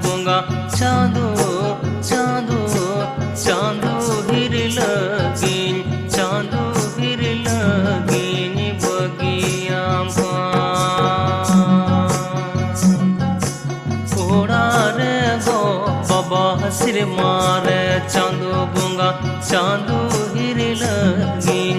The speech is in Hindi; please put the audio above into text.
बोंगा चांदो चांदो चांदो हिर लगिन चांदो हिर लगिन बगिया ओड़ा रे गो बाबा हसिर मारे चांदो बोंगा चांदो हिर लगिन